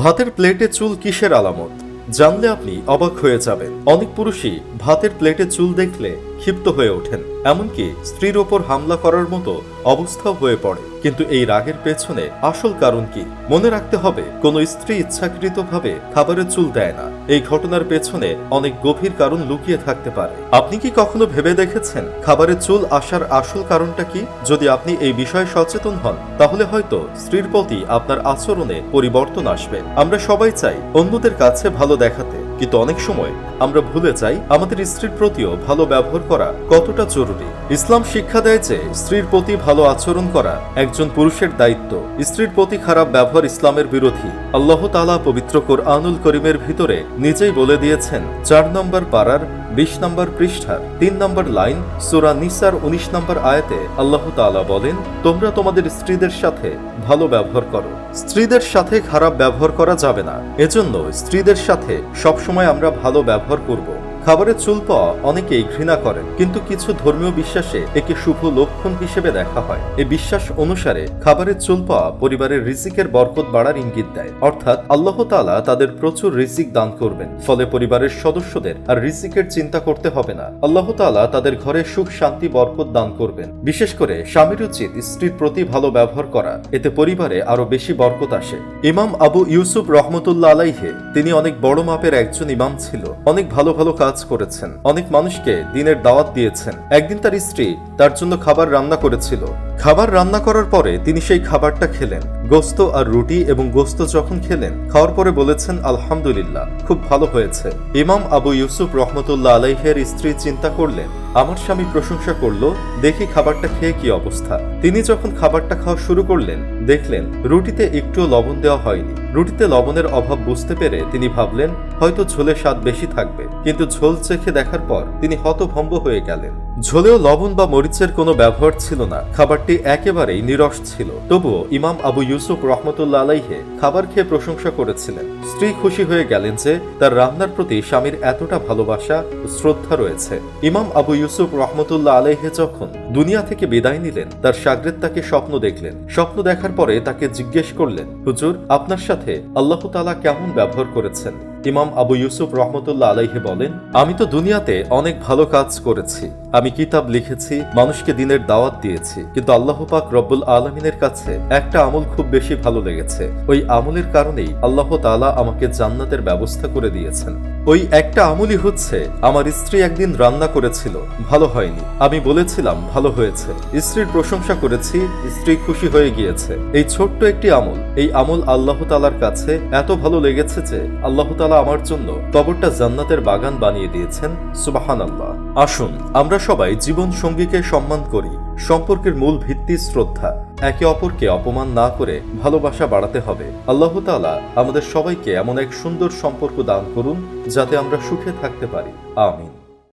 ভাতের প্লেটে চুল কিসের আলামত? জানলে আপনি অবাক হয়ে যাবেন। অনেক পুরুষই ভাতের প্লেটে চুল দেখলে ক্ষিপ্ত হয়ে ওঠেন, এমনকি স্ত্রীর ওপর হামলা করার মতো অবস্থাও হয়ে পড়ে। কিন্তু এই রাগের পেছনে আসল কারণ কি? মনে রাখতে হবে, কোনো স্ত্রী ইচ্ছাকৃতভাবে খাবারের চুল দেয় না। এই ঘটনার পেছনে অনেক গভীর কারণ লুকিয়ে থাকতে পারে। আপনি কি কখনো ভেবে দেখেছেন খাবারের চুল আসার আসল কারণটা কি? যদি আপনি এই বিষয়ে সচেতন হন, তাহলে হয়তো স্ত্রীর প্রতি আপনার আচরণে পরিবর্তন আসবে। আমরা সবাই চাই অন্যদের কাছে ভালো দেখাতে, কিন্তু অনেক সময় আমরা ভুলে যাই আমাদের স্ত্রীর প্রতিও ভালো ব্যবহার করা কতটা জরুরি। ইসলাম শিক্ষা দেয় যে স্ত্রীর প্রতি ভালো আচরণ করা একজন পুরুষের দায়িত্ব। স্ত্রীর প্রতি খারাপ ব্যবহার ইসলামের বিরোধী। আল্লাহ তাআলা পবিত্র কোরআনুল করিমের ভিতরে নিজেই বলে দিয়েছেন, 4 নম্বর পারার 20 নম্বর পৃষ্ঠার 3 নম্বর লাইন সূরা নিসার 19 নম্বর আয়াতে আল্লাহ তাআলা বলেন, তোমরা তোমাদের স্ত্রীদের সাথে ভালো ব্যবহার করো। স্ত্রীদের সাথে খারাপ ব্যবহার করা যাবে না। এজন্য স্ত্রীদের সাথে সবসময় আমরা ভালো ব্যবহার করব। খাবারের চুল পাওয়া অনেকেই ঘৃণা করেন, কিন্তু কিছু ধর্মীয় বিশ্বাসে একে শুভ লক্ষণ হিসেবে দেখা হয়। এই বিশ্বাস অনুসারে খাবারের চুল পাওয়া পরিবারের রিজিকের বরকত বাড়ার ইঙ্গিত দেয়। অর্থাৎ আল্লাহ তাআলা তাদের প্রচুর রিজিক দান করবেন, ফলে পরিবারের সদস্যদের আর রিজিকের চিন্তা করতে হবে না। আল্লাহ তাআলা তাদের ঘরে সুখ শান্তি বরকত দান করবেন। বিশেষ করে স্বামীর উচিত স্ত্রীর প্রতি ভালো ব্যবহার করা, এতে পরিবারে আরো বেশি বরকত আসে। ইমাম আবু ইউসুফ রহমতুল্লাহ আলাইহি, তিনি অনেক বড় মাপের একজন ইমাম ছিল। অনেক ভালো ভালো কাজ করেছেন, অনেক মানুষকে দ্বীনের দাওয়াত দিয়েছেন। একদিন তার স্ত্রী তার জন্য খাবার রান্না করেছিল। খাবার রান্না করার পরে তিনি সেই খাবারটা খেলেন। গোস্ত আর রুটি এবং গোস্ত যখন খেলেন, খাওয়ার পরে বলেছেন, আলহামদুলিল্লাহ, খুব ভালো হয়েছে। ইমাম আবু ইউসুফ রহমতুল্লাহ আলাইহের স্ত্রী চিন্তা করলেন, আমার স্বামী প্রশংসা করলো, দেখি খাবারটা খেয়ে কি অবস্থা। তিনি যখন খাবারটা খাওয়া শুরু করলেন, দেখলেন রুটিতে একটুও লবণ দেওয়া হয়নি। রুটিতে লবণের অভাব বুঝতে পেরে তিনি ভাবলেন হয়তো ঝোলের স্বাদ বেশি থাকবে, কিন্তু ঝোল চেখে দেখার পর তিনি হতভম্ব হয়ে গেলেন। ঝোলেও লবণ বা মরিচের কোনো ব্যবহার ছিল না, খাবারটি একেবারেই নিরস ছিল। তবুও ইমাম আবু ইউসুফ রহমতুল্লাহ আলাইহি খাবার খেয়ে প্রশংসা করেছিলেন। স্ত্রী খুশি হয়ে গেলেন যে তার রান্নার প্রতি স্বামীর এতটা ভালোবাসা ও শ্রদ্ধা রয়েছে। ইমাম আবু ইউসুফ রহমতুল্লাহ আলাইহি যখন দুনিয়া থেকে বিদায় নিলেন, তার শাগরেদ তাকে স্বপ্ন দেখলেন। স্বপ্ন দেখার পরে তাকে জিজ্ঞেস করলেন, হুজুর, আপনার সাথে আল্লাহ তাআলা কেমন ব্যবহার করেছেন? ইমাম আবু ইউসুফ রহমতুল্লাহ আলাইহি বলেন, আমি তো দুনিয়াতে অনেক ভালো কাজ করেছি। আমি কিতাব লিখেছি, মানুষকে দ্বীনের দাওয়াত দিয়েছি, কিন্তু আল্লাহ পাক রব্বুল আলামিনের কাছে একটা আমল খুব বেশি ভালো লেগেছে। ওই আমলের কারণেই আল্লাহ তাআলা আমাকে জান্নাতের ব্যবস্থা করে দিয়েছেন। ওই একটা আমলই হচ্ছে, আমার স্ত্রী একদিন রান্না করেছিল, ভালো হয়নি। আমি বলেছিলাম ভালো হয়েছে, স্ত্রীর প্রশংসা করেছি, স্ত্রী খুশি হয়ে গিয়েছে। এই ছোট্ট একটি আমল, এই আমল আল্লাহ তাআলার কাছে এত ভালো লেগেছে যে আল্লাহ তাআলা আমার জন্য কবরটা জান্নাতের বাগান বানিয়ে দিয়েছেন। সুবহানাল্লাহ। আসুন আমরা সবাই জীবন সঙ্গীকে সম্মান করি। সম্পর্কের মূল ভিত্তি শ্রদ্ধা। একে অপরকে অপমান না করে ভালোবাসা বাড়াতে হবে। আল্লাহ তাআলা আমাদের সবাইকে এমন এক সুন্দর সম্পর্ক দান করুন যাতে আমরা সুখে থাকতে পারি। আমিন।